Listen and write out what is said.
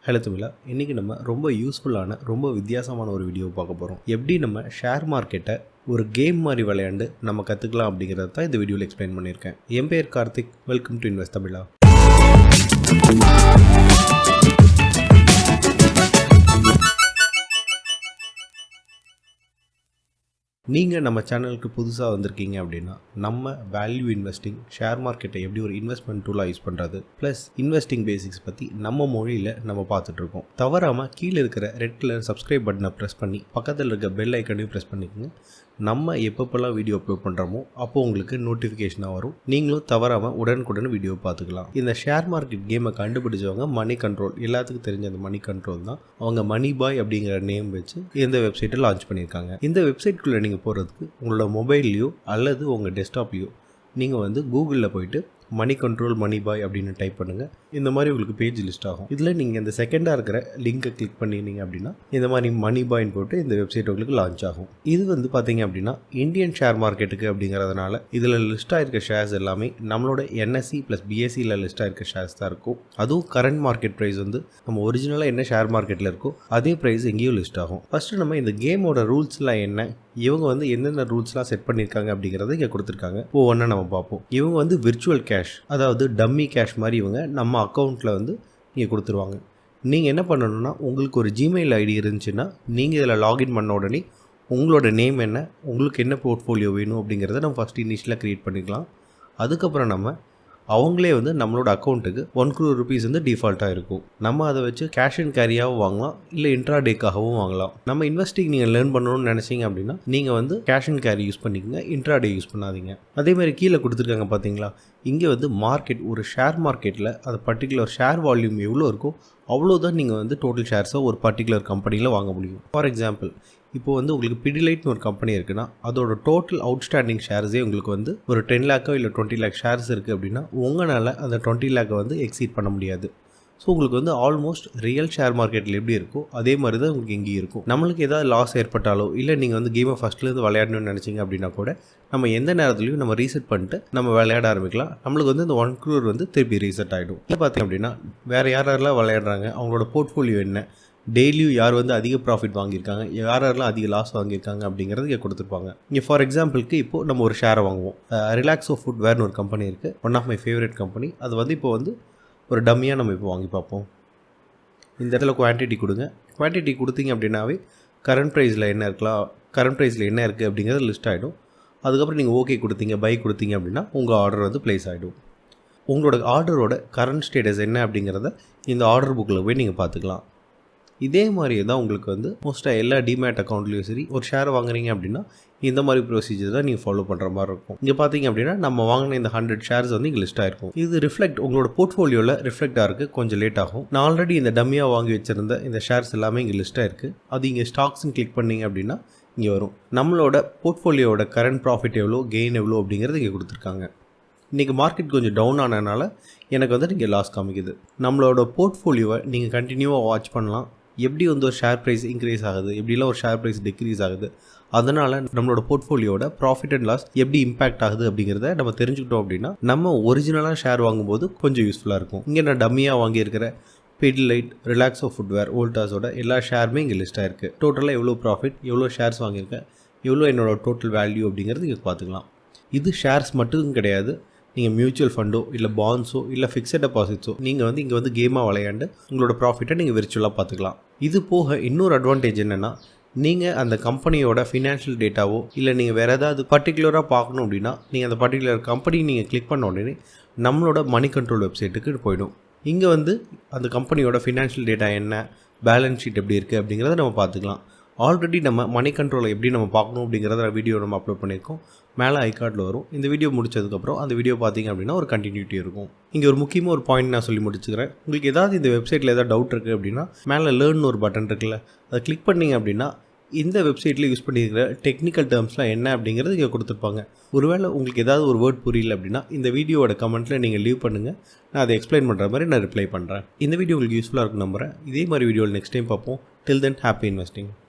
Hello தமிழா, இன்றைக்கி நம்ம ரொம்ப யூஸ்ஃபுல்லான ரொம்ப வித்தியாசமான ஒரு வீடியோ பார்க்க போகிறோம். எப்படி நம்ம ஷேர் மார்க்கெட்டை ஒரு கேம் மாதிரி விளையாண்டு நம்ம கற்றுக்கலாம் அப்படிங்கிறத தான் இந்த வீடியோவில் எக்ஸ்பிளைன் பண்ணியிருக்கேன். என் பேர் கார்த்திக். வெல்கம் டு இன்வெஸ்ட் தமிழா. நீங்கள் நம்ம சேனலுக்கு புதுசாக வந்திருக்கீங்க அப்படின்னா நம்ம வேல்யூ இன்வெஸ்டிங் ஷேர் மார்க்கெட்டை எப்படி ஒரு இன்வெஸ்ட்மெண்ட் டூலாக யூஸ் பண்ணுறது ப்ளஸ் இன்வெஸ்டிங் பேசிக்ஸ் பற்றி நம்ம மொழியில் நம்ம பார்த்துட்ருக்கோம். தவறாமல் கீழே இருக்கிற ரெட் கலர் சப்ஸ்கிரைப் பட்டனை ப்ரெஸ் பண்ணி பக்கத்தில் இருக்க பெல் ஐக்கனையும் ப்ரெஸ் பண்ணிக்கோங்க. நம்ம எப்பப்பெல்லாம் வீடியோ அப்லோட் பண்ணுறோமோ அப்போது உங்களுக்கு நோட்டிஃபிகேஷனாக வரும். நீங்களும் தவறாமல் உடனுக்குடன் வீடியோ பார்த்துக்கலாம். இந்த ஷேர் மார்க்கெட் கேமை கண்டுபிடிச்சவங்க மணி கண்ட்ரோல், எல்லாத்துக்கும் தெரிஞ்ச அந்த மணி கண்ட்ரோல் தான். அவங்க மணிபாய் அப்படிங்கிற நேம் வச்சு இந்த வெப்சைட்டை லான்ச் பண்ணியிருக்காங்க. இந்த வெப்சைட்குள்ளே நீங்கள் போகிறதுக்கு உங்களோட மொபைல்லையோ அல்லது உங்கள் டெஸ்க்டாப்லையோ நீங்கள் கூகுளில் போயிட்டு மணி கண்ட்ரோல் மணிபாய் அப்படின்னு டைப் பண்ணுங்கள். இந்த மாதிரி உங்களுக்கு பேஜ் லிஸ்ட் ஆகும். இதில் நீங்கள் இந்த செகண்டாக இருக்கிற லிங்கை கிளிக் பண்ணினீங்க அப்படின்னா இந்த மாதிரி மணிபாய்ன்னு போட்டு இந்த வெப்சைட் உங்களுக்கு லான்ச் ஆகும். இது பார்த்தீங்க அப்படின்னா இந்தியன் ஷேர் மார்க்கெட்டுக்கு அப்படிங்கிறதுனால இதில் லிஸ்ட்டாக இருக்க ஷேர்ஸ் எல்லாமே நம்மளோட என்எஸ்சி ப்ளஸ் பிஎஸ்சியில் லிஸ்ட்டாக இருக்க ஷேர்ஸ் தான் இருக்கும். அதுவும் கரண்ட் மார்க்கெட் ப்ரைஸ் நம்ம ஒரிஜினலாக என்ன ஷேர் மார்க்கெட்டில் இருக்கோ அதே ப்ரைஸ் எங்கேயும் லிஸ்ட் ஆகும். ஃபஸ்ட்டு நம்ம இந்த கேமோட ரூல்ஸ்லாம் என்ன, இவங்க எந்தெந்த ரூல்ஸ்லாம் செட் பண்ணியிருக்காங்க அப்படிங்கிறத இங்கே கொடுத்துருக்காங்க. ஒவ்வொன்றா நம்ம பார்ப்போம். இவங்க விர்ச்சுவல் கேஷ், அதாவது டம்மி கேஷ் மாதிரி இவங்க நம்ம அக்கௌண்ட்டில் இங்கே கொடுத்துருவாங்க. நீங்கள் என்ன பண்ணணும்னா, உங்களுக்கு ஒரு ஜிமெயில் ஐடி இருந்துச்சுன்னா நீங்கள் இதில் லாகின் பண்ண உடனே உங்களோட நேம் என்ன, உங்களுக்கு என்ன போர்ட்ஃபோலியோ வேணும் அப்படிங்கிறத நம்ம ஃபஸ்ட் இனிஷியலாக க்ரியேட் பண்ணிக்கலாம். அதுக்கப்புறம் நம்ம அவங்களே நம்மளோட அக்கௌண்ட்டுக்கு 1 crore rupees டிஃபால்ட்டாக இருக்கும். நம்ம அதை வச்சு கேஷ் அண்ட் கேரியாகவும் வாங்கலாம், இல்லை இன்ட்ராடேக்காகவும் வாங்கலாம். நம்ம இன்வெஸ்டிங் நீங்கள் லேர்ன் பண்ணணும்னு நினச்சிங்க அப்படின்னா நீங்கள் கேஷ் அண்ட் கேரி யூஸ் பண்ணிக்கோங்க, இன்ட்ராடே யூஸ் பண்ணாதீங்க. அதே மாதிரி கீழே கொடுத்துருக்காங்க பார்த்தீங்களா, இங்கே மார்க்கெட், ஒரு ஷேர் மார்க்கெட்டில் அது பர்டிகுலர் ஷேர் வால்யூம் எவ்வளோ இருக்கோ அவ்வளோதான் நீங்கள் டோட்டல் ஷேர்ஸை ஒரு பர்டிகுலர் கம்பெனியில் வாங்க முடியும். ஃபார் எக்ஸாம்பிள், இப்போது உங்களுக்கு பிடிலைட்னு ஒரு கம்பெனி இருக்குன்னா அதோட டோட்டல் அவுட்ஸ்டாண்டிங் ஷேர்ஸே உங்களுக்கு ஒரு 10 lakh இல்லை 20 lakh ஷேர்ஸ் இருக்குது அப்படின்னா உங்களால் அந்த 20 lakh எக்ஸீட் பண்ண முடியாது. ஸோ உங்களுக்கு ஆல்மோஸ்ட் ரியல் ஷேர் மார்க்கெட்டில் எப்படி இருக்கோ அதே மாதிரி தான் உங்களுக்கு எங்கேயும் இருக்கும். நம்மளுக்கு ஏதாவது லாஸ் ஏற்பட்டாலோ இல்லை நீங்கள் கேமை ஃபஸ்ட்லேருந்து விளையாடணும்னு நினச்சிங்க அப்படின்னா கூட நம்ம எந்த நேரத்துலையும் நம்ம ரீசெட் பண்ணிட்டு நம்ம விளையாட ஆரம்பிக்கலாம். நம்மளுக்கு இந்த 1 crore திருப்பி ரீசெட் ஆகிடும். இல்லை பார்த்தீங்க அப்படின்னா வேறு யாரெல்லாம் விளையாடுறாங்க, அவங்களோட போர்ட்ஃபோலியோ என்ன, டெய்லியும் யார் அதிக ப்ராஃபிட் வாங்கியிருக்காங்க, யாரெல்லாம் அதிக லாஸ் வாங்கியிருக்காங்க அப்படிங்கிறது இங்கே கொடுத்துருப்பாங்க. இங்கே ஃபார் எக்ஸாம்பிளுக்கு இப்போது நம்ம ஒரு ஷேரை வாங்குவோம். ரிலாக்ஸோ ஃபுட்வேர்னு ஒரு கம்பெனி இருக்குது, one of my favourite company. அது இப்போ ஒரு டம்மியாக நம்ம இப்போ வாங்கி பார்ப்போம். இந்த இடத்துல குவான்டிட்டி கொடுங்க. குவான்டிட்டி கொடுத்தீங்க அப்படின்னாவே கரண்ட் ப்ரைஸில் என்ன இருக்கலாம், கரண்ட் ப்ரைஸில் என்ன இருக்குது அப்படிங்கிறது லிஸ்ட் ஆகிடும். அதுக்கப்புறம் நீங்கள் ஓகே கொடுத்தீங்க, பை கொடுத்தீங்க அப்படின்னா உங்கள் ஆர்டர் ப்ளேஸ் ஆகிடும். உங்களோட ஆர்டரோட கரண்ட் ஸ்டேட்டஸ் என்ன அப்படிங்கிறத இந்த ஆர்டர் புக்கில் போய் நீங்கள் பார்த்துக்கலாம். இதே மாதிரியே தான் உங்களுக்கு மோஸ்ட்டாக எல்லா டிமேட் அக்கௌண்ட்லேயும் சரி, ஒரு ஷேர் வாங்குறீங்க அப்படின்னா இந்த மாதிரி ப்ரொசீஜர் தான் நீங்கள் ஃபாலோ பண்ணுற மாதிரி இருக்கும். இங்கே பார்த்தீங்க அப்படின்னா நம்ம வாங்கின இந்த 100 ஷேர்ஸ் இங்கே லிஸ்ட் ஆகிருக்கும். இது ரிஃப்ளெக்ட் உங்களோட போர்ட்ஃபோலியோவில் ரிஃப்ளெக்ட் ஆகிறதுக்கு கொஞ்சம் லேட் ஆகும். நான் ஆல்ரெடி இந்த டம்மியாக வாங்கி வச்சுருந்த இந்த ஷேர்ஸ் எல்லாமே இங்கே லிஸ்ட் ஆகிருக்கு. அது இங்கே ஸ்டாக்ஸ்ன்னு கிளிக் பண்ணிங்க அப்படின்னா இங்கே வரும். நம்மளோட போர்ட்ஃபோலியோட கரண்ட் ப்ராஃபிட் எவ்வளோ, கெயின் எவ்வளோ அப்படிங்கிறது இங்கே கொடுத்துருக்காங்க. இன்றைக்கி மார்க்கெட் கொஞ்சம் டவுன் ஆனதுனால எனக்கு இங்கே லாஸ் காமிக்குது. நம்மளோட போர்ட்ஃபோலியோவை நீங்கள் கண்டினியூவாக வாட்ச் பண்ணலாம். எப்படி ஒரு ஷேர் ப்ரைஸ் இன்க்ரீஸ் ஆகுது, எப்படிலாம் ஒரு ஷேர் ப்ரைஸ் டிக்ரீஸ் ஆகுது, அதனால் நம்மளோட போர்ட்ஃபோலியோட ப்ராஃபிட் அண்ட் லாஸ் எப்படி இம்பாக்ட் ஆகுது அப்படிங்கிறத நம்ம தெரிஞ்சுக்கிட்டோம் அப்படின்னா நம்ம ஒரிஜினலாக ஷேர் வாங்கும்போது கொஞ்சம் யூஸ்ஃபுல்லாக இருக்கும். இங்கே நான் டம்மியாக வாங்கியிருக்கிற பிடிலைட், ரிலாக்ஸோ ஃபுட்வேர், வோல்டாஸோட எல்லா ஷேருமே இங்கே லிஸ்ட் ஆகிருக்கு. டோட்டலாக எவ்வளோ ப்ராஃபிட், எவ்வளோ ஷேர்ஸ் வாங்கியிருக்கேன், எவ்வளோ என்னோட டோட்டல் வேல்யூ அப்படிங்கிறது இங்கே பார்த்துக்கலாம். இது ஷேர்ஸ் மட்டும் கிடையாது. நீங்கள் மியூச்சுவல் ஃபண்டோ இல்லை பாண்ட்ஸோ இல்லை ஃபிக்ஸட் டெபாசிட்ஸோ நீங்கள் இங்கே கேமாக விளையாண்டு உங்களோட ப்ராஃபிட்டை நீங்கள் விர்ச்சுவலாக பார்த்துக்கலாம். இது போக இன்னொரு அட்வான்டேஜ் என்னென்னா, நீங்கள் அந்த கம்பெனியோட ஃபினான்ஷியல் டேட்டாவோ இல்லை நீங்கள் வேறு ஏதாவது பர்டிகுலராக பார்க்கணும் அப்படின்னா நீங்கள் அந்த பர்டிகுலர் கம்பெனி நீங்கள் கிளிக் பண்ண உடனே நம்மளோட மணி கண்ட்ரோல் வெப்சைட்டுக்கு போயிடும். இங்கே அந்த கம்பெனியோட ஃபினான்ஷியல் டேட்டா என்ன, பேலன்ஸ் ஷீட் எப்படி இருக்குது அப்படிங்கிறத நம்ம பார்த்துக்கலாம். ஆல்ரெடி நம்ம மணி கண்ட்ரோலை எப்படி நம்ம பார்க்கணும் அப்படிங்கிறத வீடியோ நம்ம அப்லோட் பண்ணியிருக்கோம். மேலே ஐகார்டில் வரும். இந்த வீடியோ முடிச்சதுக்கப்புறம் அந்த வீடியோ பார்த்தீங்க அப்படின்னா ஒரு கண்டினியூட்டி இருக்கும். இங்கே ஒரு முக்கியமாக ஒரு பாயிண்ட் நான் சொல்லி முடிச்சுக்கிறேன். உங்களுக்கு ஏதாவது இந்த வெப்சைட்டில் ஏதாவது டவுட் இருக்குது அப்படின்னா மேலே லேர்ன் ஒரு பட்டன் இருக்குல்ல, அதை கிளிக் பண்ணிங்க அப்படின்னா இந்த வெப்சைட்டில் யூஸ் பண்ணியிருக்கிற டெக்னிக்கல் டேர்ம்ஸ்லாம் என்ன அப்படிங்கிறது இங்கே கொடுத்துருப்பாங்க. ஒருவேளை உங்களுக்கு ஏதாவது ஒரு வேர்ட் புரியல அப்படின்னா இந்த வீடியோட கமெண்ட்டில் நீங்கள் லீவ் பண்ணுங்கள், நான் அதை எக்ஸ்பிளைன் பண்ணுற மாதிரி நான் ரிப்ளை பண்ணுறேன். இந்த வீடியோ உங்களுக்கு யூஸ்ஃபுல்லாக இருக்கும் நம்புகிறேன். இதே மாதிரி வீடியோவில் நெக்ஸ்ட் டைம் பார்ப்போம். டில் தென், ஹாப்பி இன்வெஸ்டிங்.